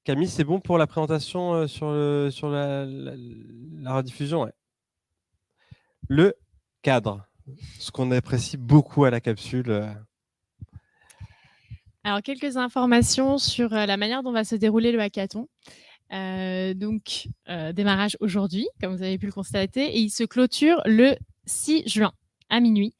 Camille, c'est bon pour la présentation sur la rediffusion, ouais. Le cadre, ce qu'on apprécie beaucoup à la capsule. Alors, quelques informations sur la manière dont va se dérouler le hackathon. Démarrage aujourd'hui, comme vous avez pu le constater, et il se clôture le 6 juin à minuit.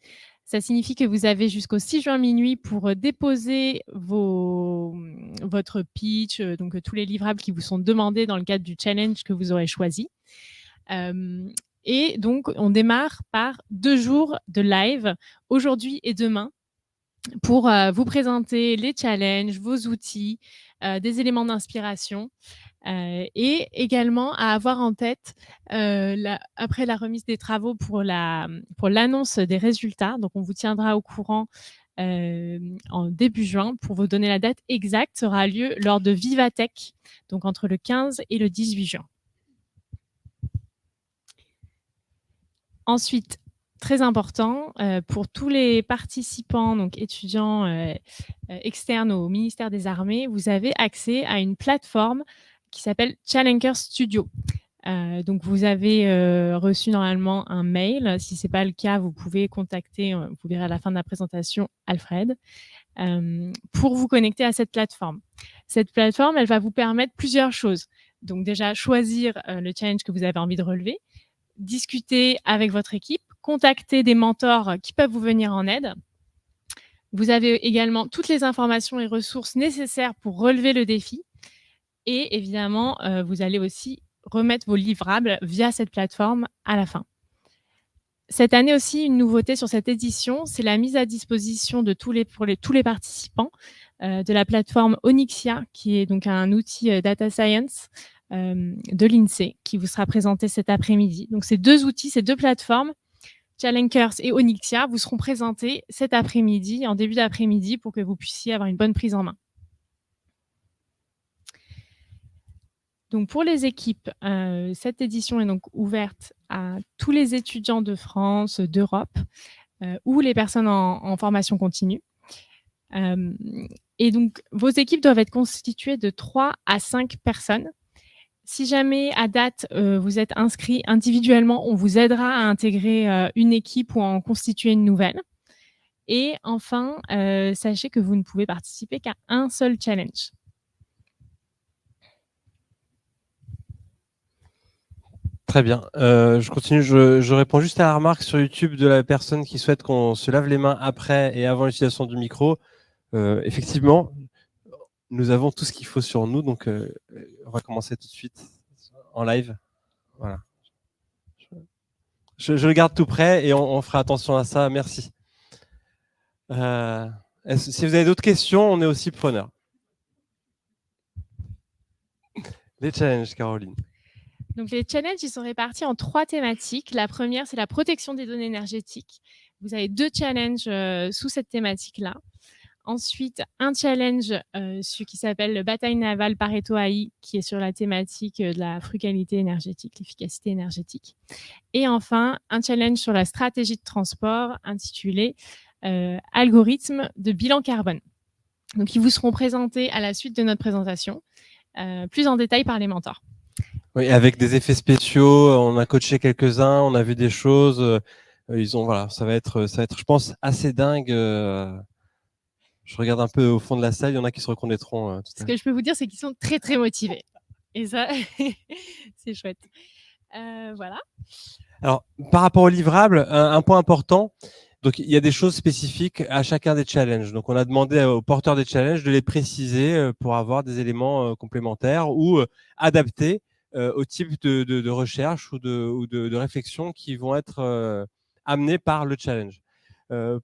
Ça signifie que vous avez jusqu'au 6 juin minuit pour déposer votre pitch, donc tous les livrables qui vous sont demandés dans le cadre du challenge que vous aurez choisi. Et donc, on démarre par 2 jours de live, aujourd'hui et demain, pour vous présenter les challenges, vos outils, des éléments d'inspiration. Et également à avoir en tête, après la remise des travaux pour l'annonce des résultats. Donc, on vous tiendra au courant en début juin pour vous donner la date exacte. Ça aura lieu lors de Vivatech, donc entre le 15 et le 18 juin. Ensuite, très important, pour tous les participants, donc étudiants externes au ministère des Armées, vous avez accès à une plateforme qui s'appelle Challenger Studio. Donc, vous avez reçu normalement un mail. Si ce n'est pas le cas, vous pouvez contacter, vous verrez à la fin de la présentation, Alfred, pour vous connecter à cette plateforme. Cette plateforme, elle va vous permettre plusieurs choses. Donc déjà, choisir le challenge que vous avez envie de relever, discuter avec votre équipe, contacter des mentors qui peuvent vous venir en aide. Vous avez également toutes les informations et ressources nécessaires pour relever le défi. Et évidemment, vous allez aussi remettre vos livrables via cette plateforme à la fin. Cette année aussi, une nouveauté sur cette édition, c'est la mise à disposition de tous les participants de la plateforme Onyxia, qui est donc un outil data science de l'INSEE, qui vous sera présenté cet après-midi. Donc, ces deux outils, ces deux plateformes, Challengers et Onyxia, vous seront présentés cet après-midi, en début d'après-midi, pour que vous puissiez avoir une bonne prise en main. Donc, pour les équipes, cette édition est donc ouverte à tous les étudiants de France, d'Europe, ou les personnes en formation continue. Et donc, vos équipes doivent être constituées de 3 à 5 personnes. Si jamais, à date, vous êtes inscrit individuellement, on vous aidera à intégrer une équipe ou à en constituer une nouvelle. Et enfin, sachez que vous ne pouvez participer qu'à un seul challenge. Très bien. Je continue. Je réponds juste à la remarque sur YouTube de la personne qui souhaite qu'on se lave les mains après et avant l'utilisation du micro. Effectivement, nous avons tout ce qu'il faut sur nous, donc on va commencer tout de suite en live. Voilà. Je le garde tout prêt et on fera attention à ça. Merci. Si vous avez d'autres questions, on est aussi preneurs. Les challenges, Caroline. Donc, les challenges, ils sont répartis en 3 thématiques. La première, c'est la protection des données énergétiques. Vous avez 2 challenges sous cette thématique-là. Ensuite, un challenge qui s'appelle le Bataille navale Pareto AI, qui est sur la thématique de la frugalité énergétique, l'efficacité énergétique. Et enfin, un challenge sur la stratégie de transport intitulé Algorithme de bilan carbone. Donc, ils vous seront présentés à la suite de notre présentation, plus en détail par les mentors. Oui, avec des effets spéciaux, on a coaché quelques-uns, on a vu des choses. Voilà, ça va être, je pense, assez dingue. Je regarde un peu au fond de la salle, il y en a qui se reconnaîtront. Ce que je peux vous dire, c'est qu'ils sont très, très motivés. Et ça, c'est chouette. Voilà. Alors, par rapport au livrable, un point important, donc il y a des choses spécifiques à chacun des challenges. Donc, on a demandé aux porteurs des challenges de les préciser pour avoir des éléments complémentaires ou adaptés au type de recherche ou de réflexion qui vont être amenés par le challenge.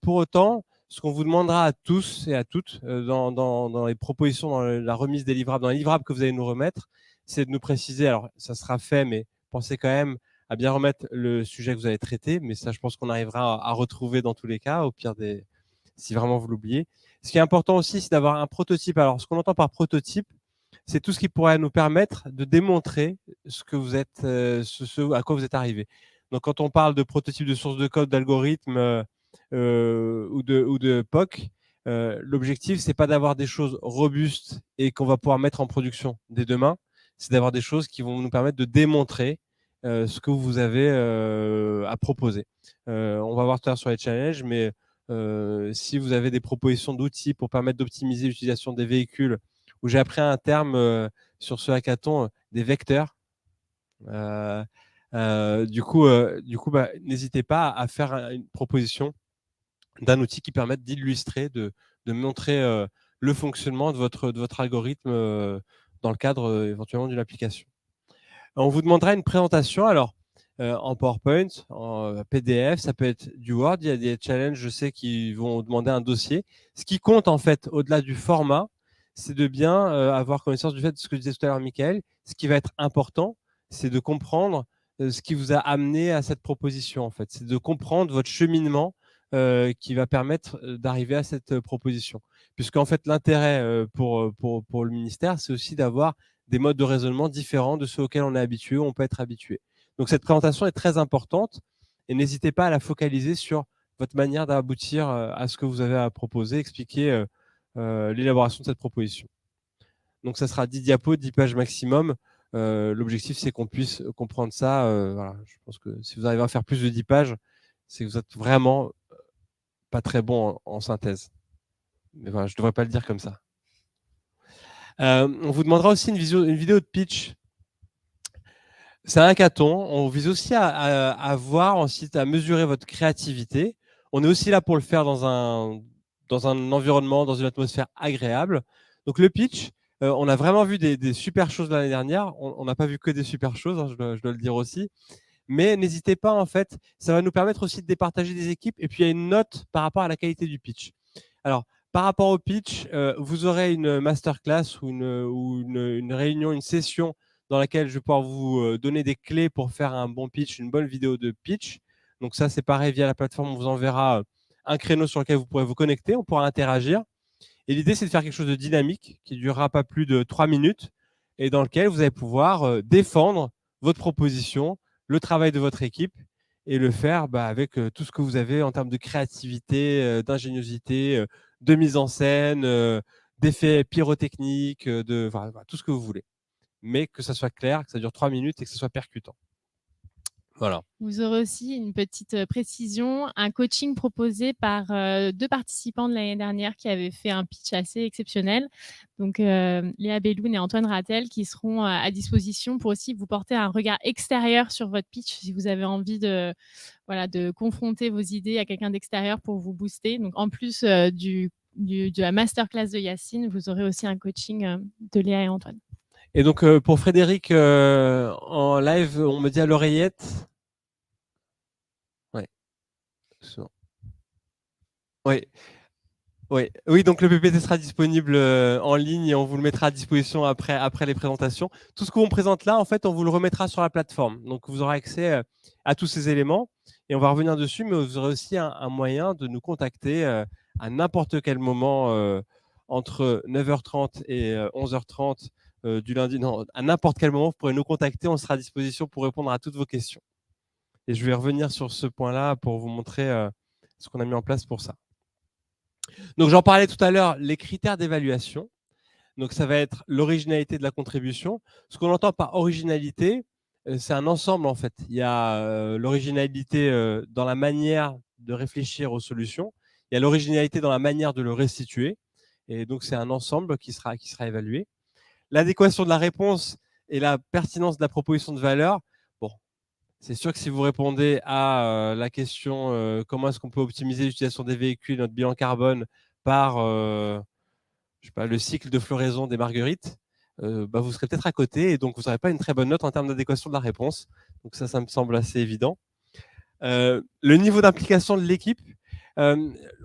Pour autant, ce qu'on vous demandera à tous et à toutes dans les propositions, dans la remise des livrables, dans les livrables que vous allez nous remettre, c'est de nous préciser, alors ça sera fait, mais pensez quand même à bien remettre le sujet que vous avez traité, mais ça, je pense qu'on arrivera à retrouver dans tous les cas, au pire si vraiment vous l'oubliez. Ce qui est important aussi, c'est d'avoir un prototype. Alors, ce qu'on entend par prototype, c'est tout ce qui pourrait nous permettre de démontrer ce que vous êtes, ce à quoi vous êtes arrivé. Donc, quand on parle de prototype de source de code, d'algorithme ou de POC, L'objectif, c'est pas d'avoir des choses robustes et qu'on va pouvoir mettre en production dès demain. C'est d'avoir des choses qui vont nous permettre de démontrer ce que vous avez à proposer. On va voir tout à l'heure sur les challenges, mais si vous avez des propositions d'outils pour permettre d'optimiser l'utilisation des véhicules, où j'ai appris un terme sur ce hackathon, des vecteurs. Du coup, n'hésitez pas à faire une proposition d'un outil qui permette d'illustrer, de montrer le fonctionnement de votre algorithme dans le cadre éventuellement d'une application. On vous demandera une présentation, alors en PowerPoint, en PDF, ça peut être du Word. Il y a des challenges, je sais, qui vont demander un dossier. Ce qui compte, en fait, au-delà du format, c'est de bien avoir connaissance du fait de ce que disait tout à l'heure Michael. Ce qui va être important, c'est de comprendre ce qui vous a amené à cette proposition, en fait. C'est de comprendre votre cheminement qui va permettre d'arriver à cette proposition. Puisqu'en fait, l'intérêt pour le ministère, c'est aussi d'avoir des modes de raisonnement différents de ceux auxquels on est habitué ou on peut être habitué. Donc cette présentation est très importante et n'hésitez pas à la focaliser sur votre manière d'aboutir à ce que vous avez à proposer, expliquer l'élaboration de cette proposition. Donc ça sera 10 diapos, 10 pages maximum. L'objectif, c'est qu'on puisse comprendre ça. Voilà. Je pense que si vous arrivez à faire plus de 10 pages, c'est que vous êtes vraiment pas très bon en synthèse. Mais voilà, je ne devrais pas le dire comme ça. On vous demandera aussi une vidéo de pitch. C'est un hackathon. On vise aussi à voir, ensuite à mesurer votre créativité. On est aussi là pour le faire dans un environnement, dans une atmosphère agréable. Donc le pitch, on a vraiment vu des super choses l'année dernière. On n'a pas vu que des super choses, hein, je dois le dire aussi. Mais n'hésitez pas, en fait, ça va nous permettre aussi de départager des équipes. Et puis il y a une note par rapport à la qualité du pitch. Alors, par rapport au pitch, vous aurez une masterclass ou une réunion, une session dans laquelle je vais pouvoir vous donner des clés pour faire un bon pitch, une bonne vidéo de pitch. Donc ça, c'est pareil, via la plateforme, on vous enverra un créneau sur lequel vous pourrez vous connecter, on pourra interagir. Et l'idée, c'est de faire quelque chose de dynamique, qui ne durera pas plus de 3 minutes, et dans lequel vous allez pouvoir défendre votre proposition, le travail de votre équipe, et le faire avec tout ce que vous avez en termes de créativité, d'ingéniosité, de mise en scène, d'effets pyrotechniques, tout ce que vous voulez. Mais que ça soit clair, que ça dure 3 minutes et que ça soit percutant. Voilà. Vous aurez aussi une petite précision, un coaching proposé par 2 participants de l'année dernière qui avaient fait un pitch assez exceptionnel. Donc Léa Belloun et Antoine Rattel qui seront à disposition pour aussi vous porter un regard extérieur sur votre pitch si vous avez envie de confronter vos idées à quelqu'un d'extérieur pour vous booster. Donc en plus de la masterclass de Yacine, vous aurez aussi un coaching de Léa et Antoine. Et donc pour Frédéric en live, on me dit à l'oreillette. Ouais. Oui. Oui, donc le PPT sera disponible en ligne et on vous le mettra à disposition après les présentations. Tout ce que vous présente là, en fait, on vous le remettra sur la plateforme. Donc vous aurez accès à tous ces éléments et on va revenir dessus, mais vous aurez aussi un moyen de nous contacter à n'importe quel moment entre 9h30 et 11h30 du lundi. Non, à n'importe quel moment, vous pourrez nous contacter. On sera à disposition pour répondre à toutes vos questions. Et je vais revenir sur ce point-là pour vous montrer ce qu'on a mis en place pour ça. Donc, j'en parlais tout à l'heure, les critères d'évaluation. Donc, ça va être l'originalité de la contribution. Ce qu'on entend par originalité, c'est un ensemble, en fait. Il y a l'originalité dans la manière de réfléchir aux solutions. Il y a l'originalité dans la manière de le restituer. Et donc, c'est un ensemble qui sera évalué. L'adéquation de la réponse et la pertinence de la proposition de valeur. Bon, c'est sûr que si vous répondez à la question comment est-ce qu'on peut optimiser l'utilisation des véhicules, notre bilan carbone, par je sais pas, le cycle de floraison des marguerites, vous serez peut-être à côté et donc vous n'aurez pas une très bonne note en termes d'adéquation de la réponse. Donc ça me semble assez évident. Le niveau d'implication de l'équipe.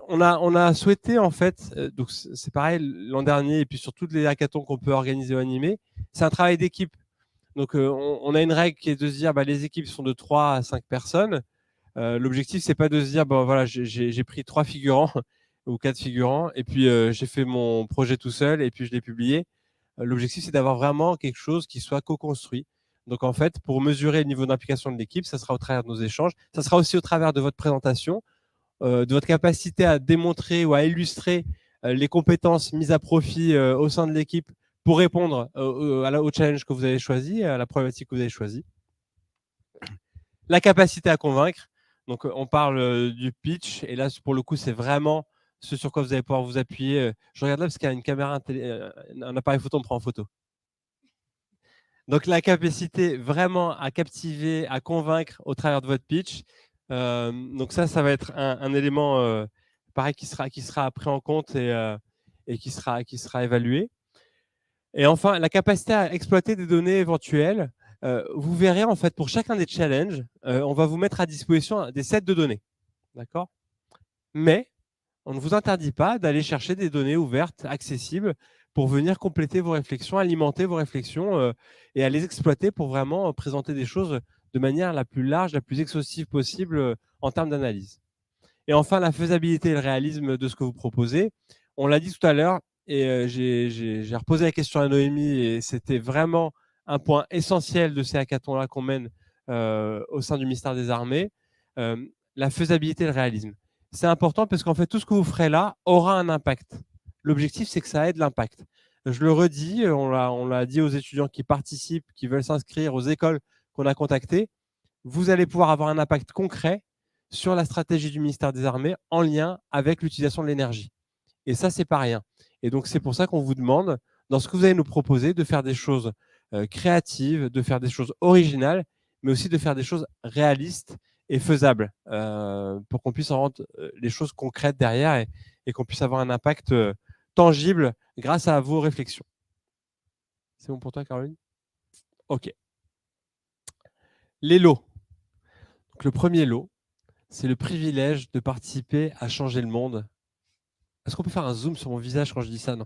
On a souhaité, en fait, donc c'est pareil l'an dernier et puis sur toutes les hackathons qu'on peut organiser ou animer, c'est un travail d'équipe. Donc on a une règle qui est de se dire les équipes sont de 3 à 5 personnes. L'objectif, c'est pas de se dire voilà, j'ai pris 3 figurants ou 4 figurants et puis j'ai fait mon projet tout seul et puis je l'ai publié. L'objectif, c'est d'avoir vraiment quelque chose qui soit co-construit. Donc en fait, pour mesurer le niveau d'implication de l'équipe, ça sera au travers de nos échanges, ça sera aussi au travers de votre présentation, de votre capacité à démontrer ou à illustrer les compétences mises à profit au sein de l'équipe pour répondre au challenge que vous avez choisi, à la problématique que vous avez choisie. La capacité à convaincre. Donc, on parle du pitch. Et là, pour le coup, c'est vraiment ce sur quoi vous allez pouvoir vous appuyer. Je regarde là parce qu'il y a une caméra, un appareil photo me prend en photo. Donc, la capacité vraiment à captiver, à convaincre au travers de votre pitch. Donc, ça va être un élément pareil qui sera pris en compte et qui sera évalué. Et enfin, la capacité à exploiter des données éventuelles. Vous verrez, en fait, pour chacun des challenges, on va vous mettre à disposition des sets de données. D'accord ? Mais on ne vous interdit pas d'aller chercher des données ouvertes, accessibles, pour venir compléter vos réflexions, alimenter vos réflexions et à les exploiter pour vraiment présenter des choses de manière la plus large, la plus exhaustive possible en termes d'analyse. Et enfin, la faisabilité et le réalisme de ce que vous proposez. On l'a dit tout à l'heure, et j'ai reposé la question à Noémie, et c'était vraiment un point essentiel de ces hackathons-là qu'on mène au sein du ministère des Armées, la faisabilité et le réalisme. C'est important parce qu'en fait, tout ce que vous ferez là aura un impact. L'objectif, c'est que ça ait de l'impact. Je le redis, on l'a dit aux étudiants qui participent, qui veulent s'inscrire, aux écoles qu'on a contactées, vous allez pouvoir avoir un impact concret sur la stratégie du ministère des Armées en lien avec l'utilisation de l'énergie. Et ça, c'est pas rien. Et donc, c'est pour ça qu'on vous demande, dans ce que vous allez nous proposer, de faire des choses créatives, de faire des choses originales, mais aussi de faire des choses réalistes et faisables pour qu'on puisse en rendre les choses concrètes derrière et qu'on puisse avoir un impact tangible grâce à vos réflexions. C'est bon pour toi, Caroline ? OK. Les lots. Donc, le premier lot, c'est le privilège de participer à changer le monde. Est-ce qu'on peut faire un zoom sur mon visage quand je dis ça ? Non.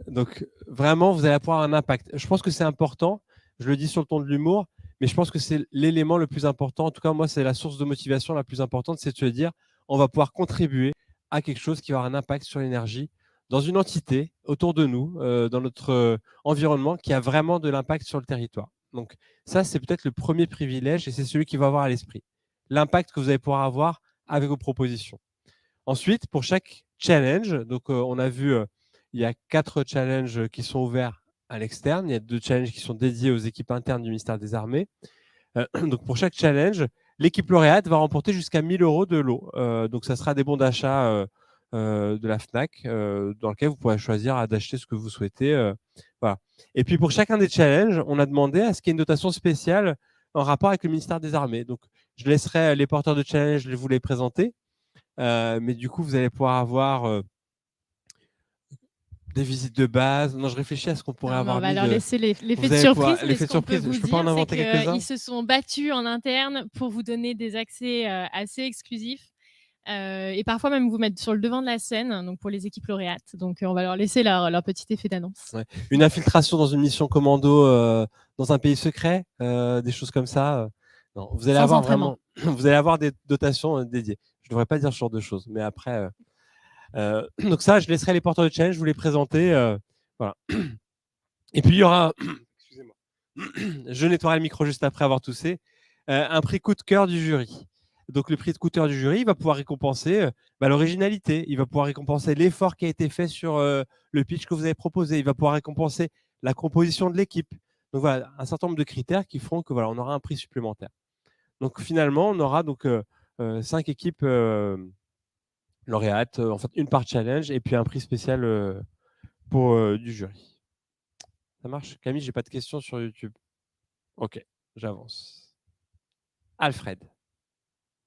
Donc, vraiment, vous allez avoir un impact. Je pense que c'est important. Je le dis sur le ton de l'humour, mais je pense que c'est l'élément le plus important. En tout cas, moi, c'est la source de motivation la plus importante, c'est de se dire, on va pouvoir contribuer à quelque chose qui va avoir un impact sur l'énergie dans une entité autour de nous, dans notre environnement, qui a vraiment de l'impact sur le territoire. Donc, ça, c'est peut-être le premier privilège et c'est celui qui va avoir à l'esprit. L'impact que vous allez pouvoir avoir avec vos propositions. Ensuite, pour chaque challenge, donc on a vu, il y a 4 challenges qui sont ouverts à l'externe. Il y a 2 challenges qui sont dédiés aux équipes internes du ministère des Armées. Donc pour chaque challenge, l'équipe lauréate va remporter jusqu'à 1 000 € de lot. Donc ça sera des bons d'achat de la FNAC dans lequel vous pourrez choisir d'acheter ce que vous souhaitez. Voilà. Et puis pour chacun des challenges, on a demandé à ce qu'il y ait une dotation spéciale en rapport avec le ministère des Armées. Donc je laisserai les porteurs de challenge vous les présenter. Mais du coup, vous allez pouvoir avoir des visites de base. Non, je réfléchis à ce qu'on pourrait avoir On va mis leur de. laisser l'effet Vous de allez surprise. pouvoir l'effet de surprise. Je peux pas en inventer quelques-uns. Ils se sont battus en interne pour vous donner des accès assez exclusifs. Et parfois même vous mettre sur le devant de la scène, donc pour les équipes lauréates. Donc on va leur laisser leur petit effet d'annonce. Ouais. Une infiltration dans une mission commando dans un pays secret, des choses comme ça. Non, vous allez avoir vraiment, vous allez avoir des dotations dédiées. Je devrais pas dire ce genre de choses, mais après, donc ça, je laisserai les porteurs de challenge vous les présenter. Voilà. Et puis il y aura, excusez-moi, je nettoierai le micro juste après avoir toussé, un prix coup de cœur du jury. Donc le prix de coup de cœur du jury, il va pouvoir récompenser l'originalité, il va pouvoir récompenser l'effort qui a été fait sur le pitch que vous avez proposé, il va pouvoir récompenser la composition de l'équipe. Donc voilà, un certain nombre de critères qui feront que voilà, on aura un prix supplémentaire. Donc finalement, on aura donc 5 équipes lauréates, en fait une par challenge et puis un prix spécial pour du jury. Ça marche ? Camille, j'ai pas de questions sur YouTube. Ok, j'avance. Alfred.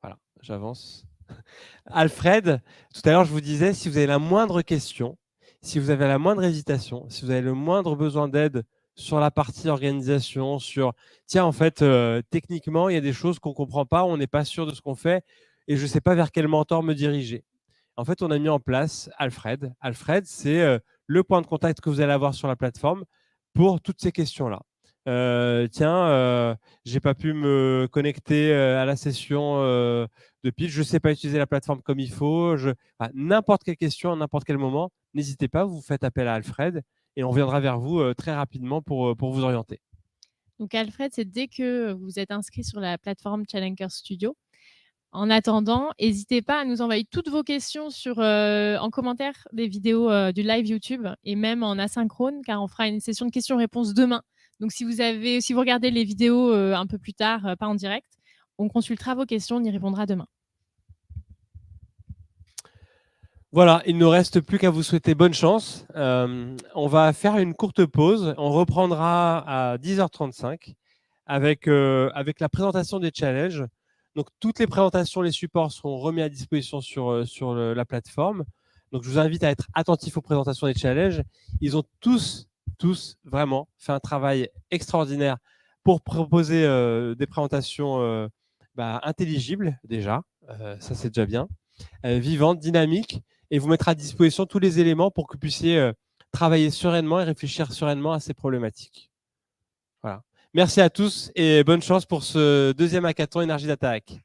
Voilà, j'avance. Alfred, tout à l'heure, je vous disais, si vous avez la moindre question, si vous avez la moindre hésitation, si vous avez le moindre besoin d'aide sur la partie organisation, sur tiens, en fait, techniquement, il y a des choses qu'on ne comprend pas, on n'est pas sûr de ce qu'on fait et je ne sais pas vers quel mentor me diriger. En fait, on a mis en place Alfred. Alfred, c'est le point de contact que vous allez avoir sur la plateforme pour toutes ces questions-là. J'ai pas pu me connecter à la session de pitch, je ne sais pas utiliser la plateforme comme il faut. N'importe quelle question, à n'importe quel moment, n'hésitez pas, vous faites appel à Alfred et on reviendra vers vous très rapidement pour vous orienter. Donc Alfred, c'est dès que vous êtes inscrit sur la plateforme Challenger Studio, En attendant, n'hésitez pas à nous envoyer toutes vos questions en commentaire des vidéos du live YouTube et même en asynchrone, car on fera une session de questions-réponses demain. Donc, si vous regardez les vidéos un peu plus tard, pas en direct, on consultera vos questions, on y répondra demain. Voilà, il ne nous reste plus qu'à vous souhaiter bonne chance. On va faire une courte pause. On reprendra à 10h35 avec la présentation des challenges. Donc, toutes les présentations, les supports seront remis à disposition sur la plateforme. Donc, je vous invite à être attentifs aux présentations des challenges. Ils ont tous vraiment fait un travail extraordinaire pour proposer des présentations intelligibles déjà. Ça, c'est déjà bien. Vivantes, dynamiques, et vous mettre à disposition tous les éléments pour que vous puissiez travailler sereinement et réfléchir sereinement à ces problématiques. Voilà. Merci à tous et bonne chance pour ce deuxième hackathon Énergie Data Hack.